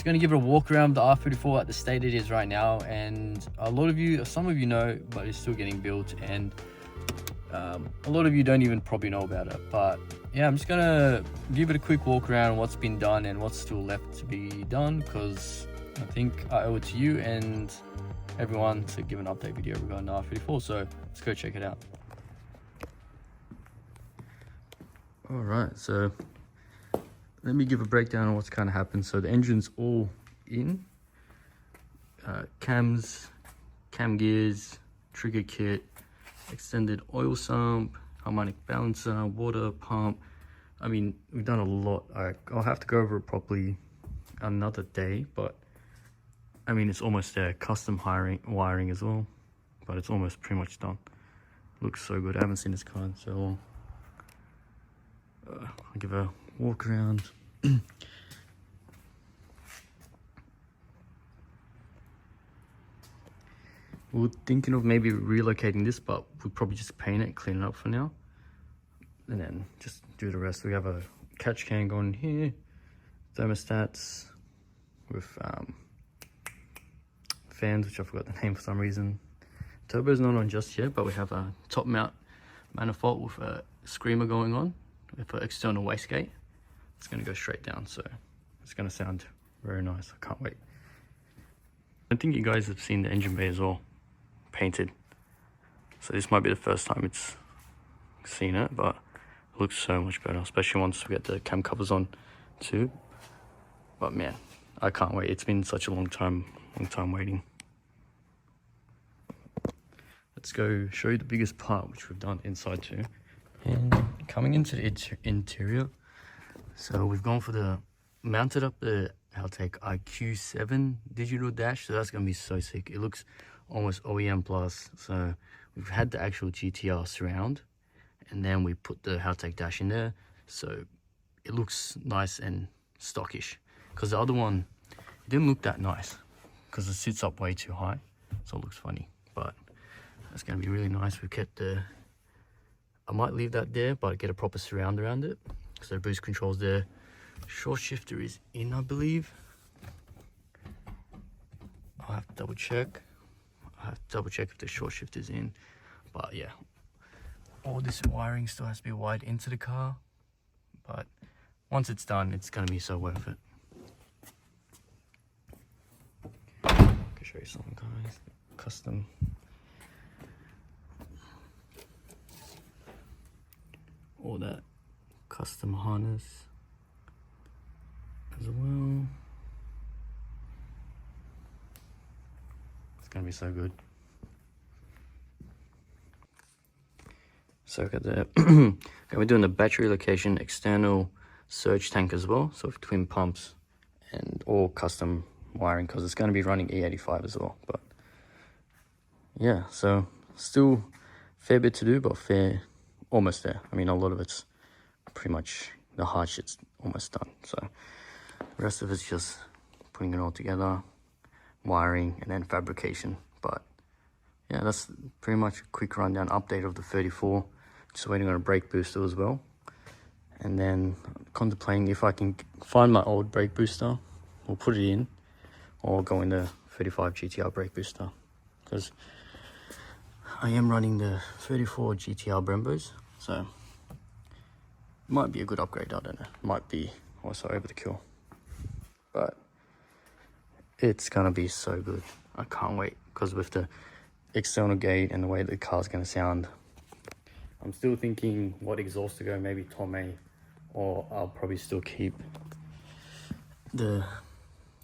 going to give it a walk around the R34 at the state it is right now, and some of you know, but it's still getting built, and a lot of you don't even probably know about it. But yeah, I'm just gonna give it a quick walk around what's been done and what's still left to be done, because I think I owe it to you and everyone to give an update video regarding the R34. So let's go check it out. All right, so let me give a breakdown on what's kind of happened. So the engine's all in, cams, cam gears, trigger kit, extended oil sump, harmonic balancer, water pump. I mean, we've done a lot. I'll have to go over it properly another day, but I mean, it's almost there. Custom wiring as well, but it's almost pretty much done. Looks so good. I haven't seen this car in so long. I'll give a walk around. We were thinking of maybe relocating this, but we'll probably just paint it, clean it up for now, and then just do the rest. We have a catch can going here, thermostats with fans, which I forgot the name for some reason. Turbo's not on just yet, but we have a top mount manifold with a screamer going on with an external wastegate. It's going to go straight down, so it's going to sound very nice. I can't wait. I think you guys have seen the engine bay as well, painted. So this might be the first time it's seen it, but it looks so much better, especially once we get the cam covers on too. But man, I can't wait. It's been such a long time waiting. Let's go show you the biggest part, which we've done inside too. And coming into the interior, so we've gone for mounted up the Haltech IQ7 digital dash, so that's gonna be so sick. It looks almost OEM plus. So we've had the actual GTR surround, and then we put the Haltech dash in there, so it looks nice and stockish. Because the other one, it didn't look that nice because it sits up way too high, so it looks funny. But that's gonna be really nice. We kept I might leave that there, but get a proper surround around it. So the boost controls there. Short shifter is in, I believe. I'll have to double check. If the short shifter is in. But yeah, all this wiring still has to be wired into the car. But once it's done, it's gonna be so worth it. I can show you something, guys. Custom. All that custom harness as well. It's gonna be so good. So got the we're doing the battery location, external surge tank as well, so with twin pumps and all custom wiring, because it's going to be running E45 as well. But yeah, so still fair bit to do, but almost there. I mean, a lot of it's pretty much, the hard shit's almost done. So the rest of it's just putting it all together, wiring, and then fabrication. But yeah, that's pretty much a quick rundown update of the 34. Just waiting on a brake booster as well. And then contemplating if I can find my old brake booster, we'll put it in, or go in the 35 GTR brake booster. Because I am running the 34 GTR Brembos, so it might be a good upgrade, I don't know. Might be also over the kill. But it's gonna be so good. I can't wait, because with the external gate and the way the car's gonna sound, I'm still thinking what exhaust to go, maybe Tomei, or I'll probably still keep the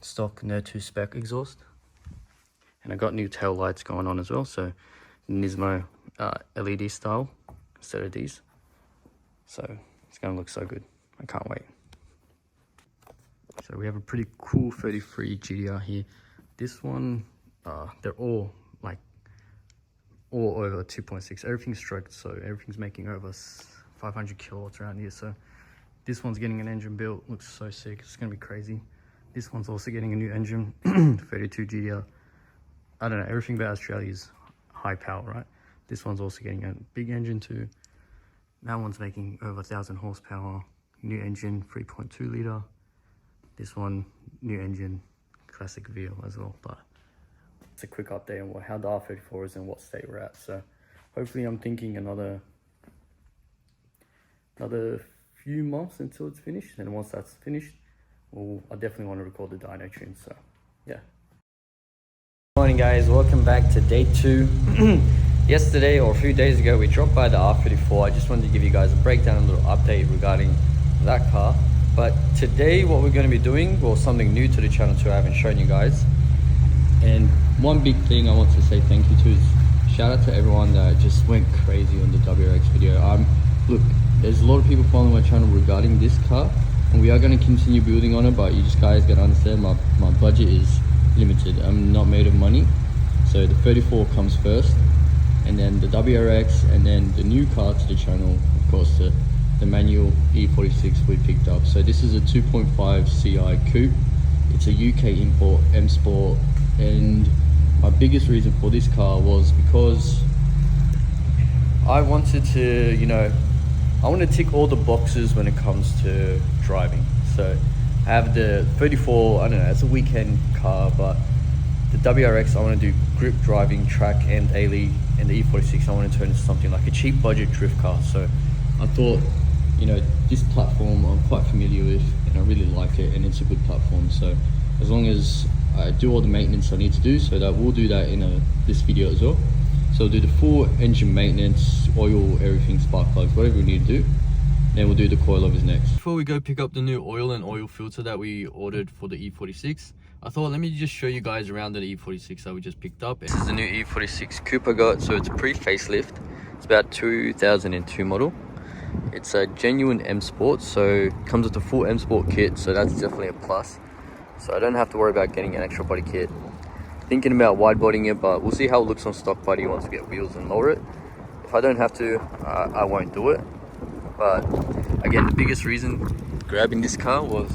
stock Nertu spec exhaust. And I got new tail lights going on as well, so Nismo LED style instead of these. So it's gonna look so good. I can't wait. So we have a pretty cool 33 GTR here. This one, they're all over 2.6. Everything's stroked, so everything's making over 500 kilowatts around here. So this one's getting an engine built. Looks so sick. It's gonna be crazy. This one's also getting a new engine, 32 GTR. I don't know, everything about Australia is high power, right? This one's also getting a big engine too. That one's making over 1,000 horsepower. New engine, 3.2 litre. This one, new engine, classic video as well. But it's a quick update on how the R34 is and what state we're at. So hopefully I'm thinking another few months until it's finished, and once that's finished, I definitely want to record the dyno tune. So yeah. Morning guys, welcome back to day 2. Yesterday or a few days ago we dropped by the R34. I just wanted to give you guys a breakdown, a little update regarding that car. But today what we're going to be doing, well, something new to the channel too, I haven't shown you guys. And one big thing I want to say thank you to is shout out to everyone that just went crazy on the WRX video. Look, there's a lot of people following my channel regarding this car, and we are going to continue building on it, but you just guys got to understand my budget is limited. I'm not made of money, so the 34 comes first, and then the WRX, and then the new car to the channel, of course, the manual E46 we picked up. So this is a 2.5 CI coupe. It's a UK import, M Sport, and my biggest reason for this car was because I wanted to, I want to tick all the boxes when it comes to driving. So I have the 34, I don't know, it's a weekend car, but the WRX, I want to do grip driving, track and daily, and the E46, I want to turn into something like a cheap budget drift car. So I thought, this platform I'm quite familiar with, and I really like it, and it's a good platform. So as long as I do all the maintenance I need to do, so that we'll do that in this video as well. So we'll do the full engine maintenance, oil, everything, spark plugs, whatever we need to do. Then we'll do the coilovers next. Before we go pick up the new oil and oil filter that we ordered for the E46, I thought let me just show you guys around the E46 that we just picked up. This is the new E46 coupe I got, so it's a pre-facelift. It's about 2002 model. It's a genuine M Sport, so it comes with the full M Sport kit, so that's definitely a plus. So I don't have to worry about getting an extra body kit. Thinking about wide bodying it, but we'll see how it looks on stock body once we get wheels and lower it. If I don't have to, I won't do it. But again, the biggest reason grabbing this car was,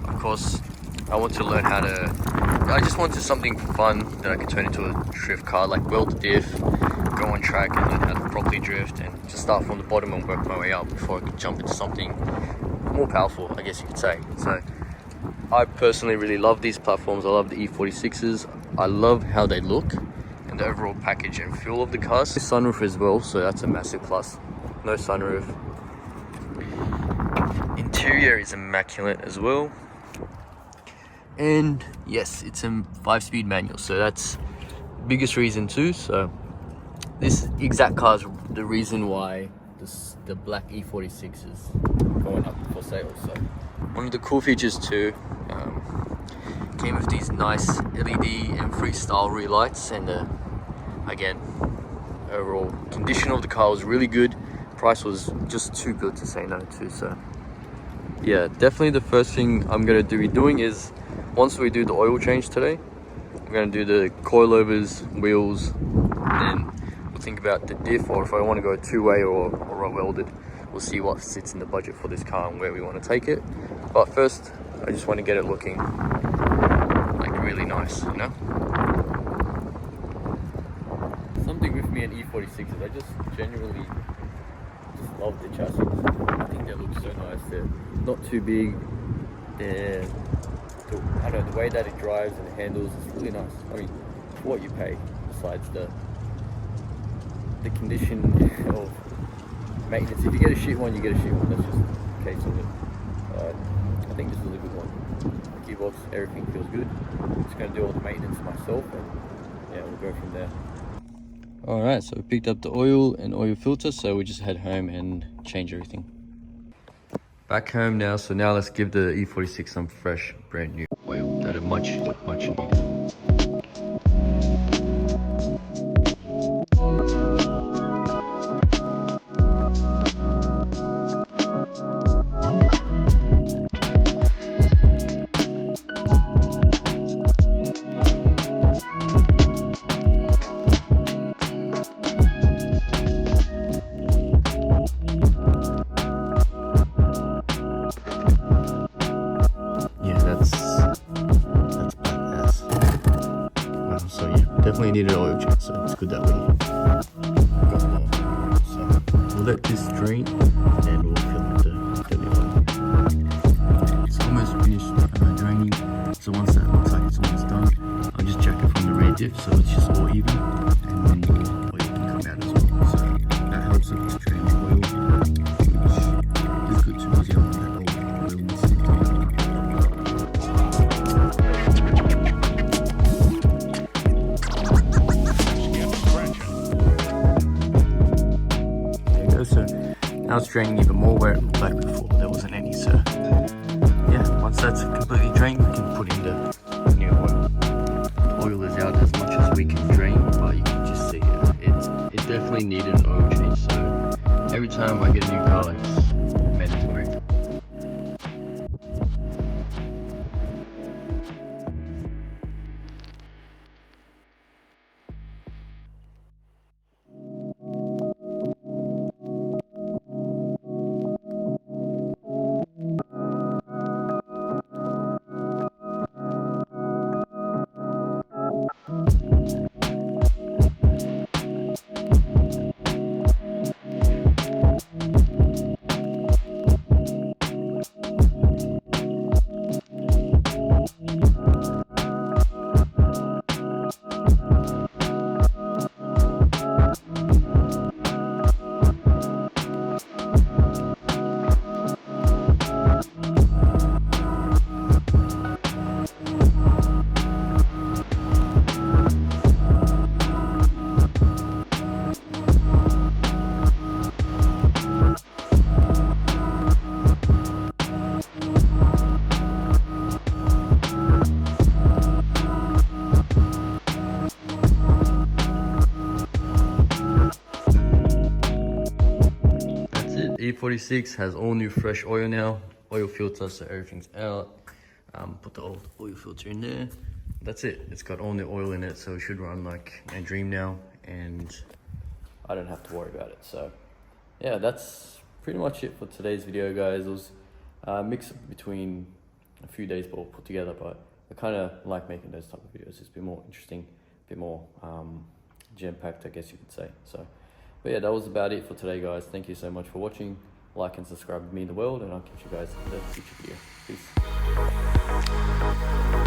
of course, I want to learn I just wanted something fun that I could turn into a drift car, like weld diff, go on track and learn how to properly drift, and just start from the bottom and work my way up before I could jump into something more powerful, I guess you could say. So I personally really love these platforms. I love the E46s. I love how they look and the overall package and feel of the cars. Sunroof as well, so that's a massive plus. No sunroof. Interior is immaculate as well. And yes, it's a 5-speed manual, so that's the biggest reason too. So this exact car is the reason why the black E46 is going up for sale. So one of the cool features too, came with these nice LED and freestyle rear lights, and again, overall condition of the car was really good. Price was just too good to say no to. So yeah, definitely the first thing I'm gonna be doing is, once we do the oil change today, I'm gonna do the coilovers, wheels, and then we'll think about the diff, or if I want to go two-way or welded. We'll see what sits in the budget for this car and where we want to take it. But first, I just want to get it looking like really nice, Something with me and E46s, I just genuinely love the chassis. I think they look so nice. They're not too big. I don't know, the way that it drives and it handles is really nice. I mean, for what you pay, besides the condition of maintenance. If you get a shit one, you get a shit one. That's just the case of it. I think this is a good one. The gearbox, everything feels good. I'm just going to do all the maintenance myself, and yeah, we'll go from there. Alright, so we picked up the oil and oil filter, so we just head home and change everything. Back home now, so now let's give the E46 some fresh, brand new oil that are much needed. Definitely needed an oil change, so it's good that we got that. So we'll let this drain and then we'll fill up the oil. It's almost finished draining, so once that looks like it's almost diff, so it's just all even, and then oil can come out as well. So that helps it to drain the oil, which is good because you don't want that oil in the sink. There you go. So now it's draining even more where it looked like before there wasn't any. So yeah, once that's completely drained, we can put in the new oil. The oil is out as much as we can drain, but you can just see it definitely needed an oil change. So every time I get a new car, it's mandatory. E46 has all new fresh oil now, oil filter, so everything's out. Put the old oil filter in there. That's it. It's got all new oil in it, so it should run like a dream now, and I don't have to worry about it. So yeah, that's pretty much it for today's video, guys. It was a mix between a few days all put together, but I kind of like making those type of videos. It's a bit more interesting, a bit more jam-packed, I guess you could say. So but yeah, that was about it for today, guys. Thank you so much for watching. Like and subscribe to Me in the World, and I'll catch you guys in the future video. Peace.